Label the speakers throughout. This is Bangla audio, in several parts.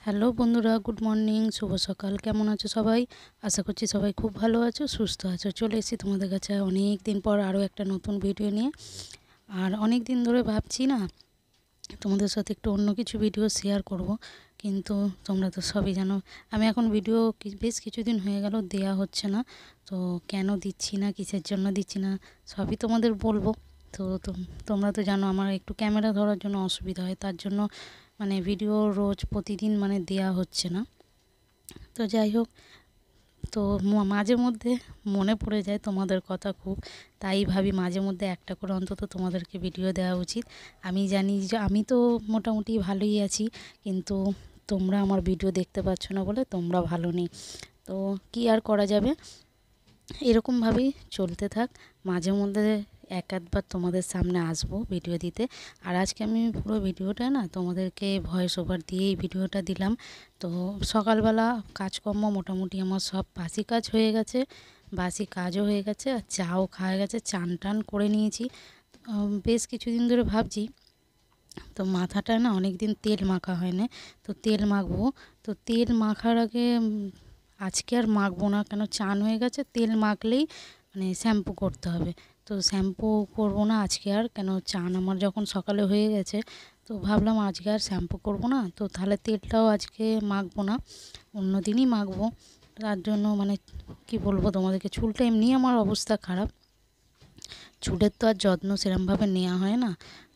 Speaker 1: হ্যালো বন্ধুরা, গুড মর্নিং, শুভ সকাল। কেমন আছো সবাই? আশা করছি সবাই খুব ভালো আছো, সুস্থ আছো। চলে এসেছি তোমাদের কাছে অনেক দিন পর আরও একটা নতুন ভিডিও নিয়ে। আর অনেক দিন ধরে ভাবছি না তোমাদের সাথে একটু অন্য কিছু ভিডিও শেয়ার করব, কিন্তু তোমরা তো সবই জানো আমি এখন ভিডিও বেশ কিছুদিন হয়ে গেল দেয়া হচ্ছে না। তো কেন দিচ্ছি না, কিসের জন্য দিচ্ছি না, সবই তোমাদের বলবো। তো তোমরা তো জানো আমার একটু ক্যামেরা ধরার জন্য অসুবিধা হয়, তার জন্য ভিডিও রোজ প্রতিদিন দেয়া হচ্ছে না। তো যাই হোক, তো মাঝে মধ্যে মনে পড়ে যায় তোমাদের কথা খুব, তাই ভাবি মাঝে মধ্যে একটা করে অন্তত তোমাদেরকে ভিডিও দেওয়া উচিত। আমি জানি যে আমি তো মোটামুটি ভালোই আছি, কিন্তু তোমরা আমার ভিডিও দেখতে পাচ্ছ না বলে তোমরা ভালো নেই। তো কি আর করা যাবে, এরকমভাবেই চলতে থাক। মাঝে মধ্যে এক আধবার তোমাদের সামনে আসবো ভিডিও দিতে। আর আজকে আমি পুরো ভিডিওটা না তোমাদেরকে ভয়েস ওভার দিয়েই ভিডিওটা দিলাম। তো সকালবেলা কাজকর্ম মোটামুটি আমার সব বাসি কাজ হয়ে গেছে, বাসি কাজও হয়ে গেছে, আর চাও খাওয়া গেছে, চান টান করে নিয়েছি। বেশ কিছুদিন ধরে ভাবছি, তো মাথাটা না অনেক দিন তেল মাখা হয় না, তো তেল মাখবো। তো তেল মাখার আগে আজকে আর মাখবো না, কেন চান হয়ে গেছে, তেল মাখলেই শ্যাম্পু করতে হবে। তো শ্যাম্পু করব না আজকে আর, কেন চান আমার যখন সকালে হয়ে গেছে, তো ভাবলাম আজকে আর শ্যাম্পু করব না, তো তাহলে তেলটাও আজকে মাখবো না, অন্য দিনই মাখবো। তার জন্য কি বলবো তোমাদেরকে, চুলটা এমনি আমার অবস্থা খারাপ, চুলের তো আর যত্ন সেরমভাবে নেওয়া হয় না,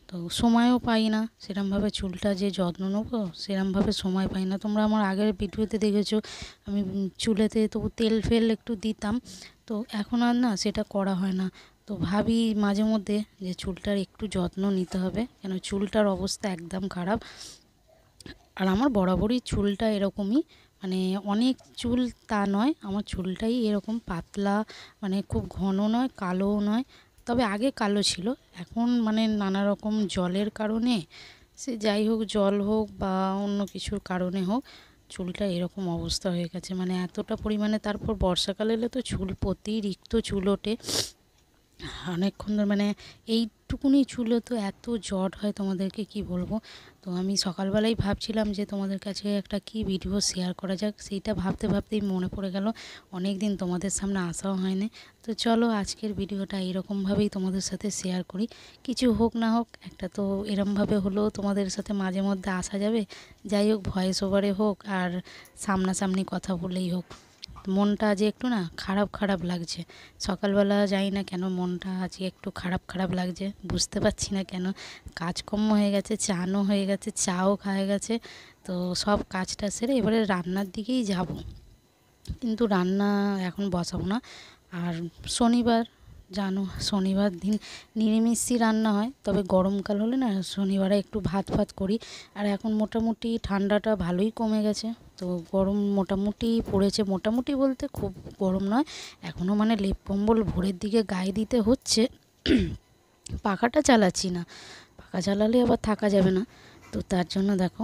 Speaker 1: তো সময়ও পাই না সেরমভাবে চুলটা যে যত্ন নেবো, সেরমভাবে সময় পাই না। তোমরা আমার আগের ভিডিওতে দেখেছো আমি চুলেতে তবু তেল ফেল একটু দিতাম, তো এখন আর না সেটা করা হয় না। তো ভাবি মাঝে মধ্যে যে চুলটার একটু যত্ন নিতে হবে, কেন চুলটার অবস্থা একদম খারাপ। আর আমার বরাবরই চুলটা এরকমই, অনেক চুল তা নয়, আমার চুলটাই এরকম পাতলা, খুব ঘন নয়, কালোও নয়। তবে আগে কালো ছিল, এখন নানা রকম জলের কারণে, সে যাই হোক, জল হোক বা অন্য কিছুর কারণে হোক, চুলটা এরকম অবস্থা হয়ে গেছে, এতটা পরিমাণে। তারপর বর্ষাকাল এলে তো চুল অতিরিক্ত চুল ওঠে অনেকক্ষণ ধরে, এইটুকুনি চুলে তো এত জট হয় তোমাদেরকে কি বলবো। তো আমি সকালবেলাই ভাবছিলাম যে তোমাদের কাছে একটা কি ভিডিও শেয়ার করা যাক, সেইটা ভাবতে ভাবতেই মনে পড়ে গেল, অনেক দিন তোমাদের সামনে আসাও হয়নি। তো চলো আজকের ভিডিওটা এরকমভাবেই তোমাদের সাথে শেয়ার করি, কিছু হোক না হোক একটা তো এরমভাবে হলেও তোমাদের সাথে মাঝে মধ্যে আসা যাবে। যাই হোক, ভয়েস ওভারে হোক আর সামনাসামনি কথা বলেই হোক, মনটা আজ একটু না খারাপ খারাপ লাগছে। সকালবেলা যাই না কেন মনটা আজকে একটু খারাপ খারাপ লাগছে, বুঝতে পারছি না কেন। কাজকর্ম হয়ে গেছে, চানও হয়ে গেছে, চাও খাওয়া গেছে, তো সব কাজটা সেরে এবারে রান্নার দিকেই যাব, কিন্তু রান্না এখন বসাবো না। আর শনিবার, জানো শনিবার দিন নিরামিষই রান্না হয়, তবে গরমকাল হলে না শনিবারে একটু ভাত ভাত করি। আর এখন মোটামুটি ঠান্ডাটা ভালোই কমে গেছে, তো গরম মোটামুটি পড়েছে, মোটামুটি বলতে খুব গরম নয় এখনও, লেপ কম্বল ভোরের দিকে গায়ে দিতে হচ্ছে। পাখাটা চালাচ্ছি না, পাখা চালালে আবার থাকা যাবে না, তো তার জন্য দেখো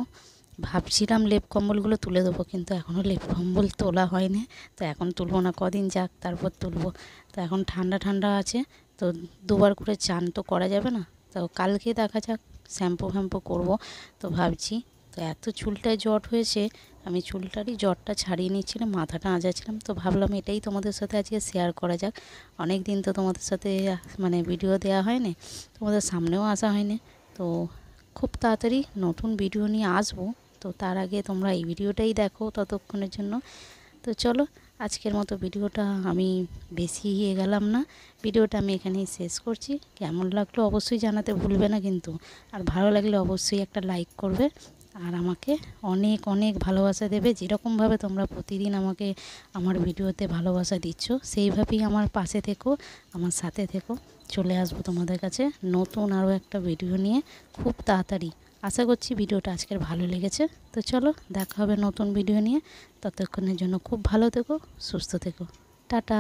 Speaker 1: ভাবছিলাম লেপ কম্বলগুলো তুলে দেবো, কিন্তু এখনও লেপ কম্বল তোলা হয়নি। তো এখন তুলবো না, কদিন যাক তারপর তুলবো। তো এখন ঠান্ডা ঠান্ডা আছে, তো দুবার করে চান তো করা যাবে না, তো কালকে দেখা যাক শ্যাম্পু ফ্যাম্পু করবো। তো ভাবছি, তো এত চুলটায় জট হয়েছে, আমি চুলটারই জটটা ছাড়িয়ে নিচ্ছিলাম, মাথাটা আঁচাচ্ছিলাম, তো ভাবলাম এটাই তোমাদের সাথে আজকে শেয়ার করা যাক। অনেক দিন তো তোমাদের সাথে ভিডিও দেওয়া হয়নি, তোমাদের সামনেও আসা হয়নি, তো খুব তাড়াতাড়ি নতুন ভিডিও নিয়ে আসবো। তো তার আগে তোমরা এই ভিডিওটাই দেখো ততক্ষণের জন্য। তো চলো আজকের মতো ভিডিওটা আমি বেশি গেলাম না, ভিডিওটা আমি এখানেই শেষ করছি। কেমন লাগলো অবশ্যই জানাতে ভুলবে না কিন্তু, আর ভালো লাগলে অবশ্যই একটা লাইক করবে, আর আমাকে অনেক অনেক ভালোবাসা দেবে। যেরকমভাবে তোমরা প্রতিদিন আমাকে আমার ভিডিওতে ভালোবাসা দিচ্ছ, সেইভাবেই আমার পাশে থেকো, আমার সাথে থেকো। চলে আসবো তোমাদের কাছে নতুন আরও একটা ভিডিও নিয়ে খুব তাড়াতাড়ি। আশা করছি ভিডিওটা আজকের ভালো লেগেছে। তো চলো দেখা হবে নতুন ভিডিও নিয়ে, ততক্ষণের জন্য খুব ভালো থেকো, সুস্থ থেকো, টাটা।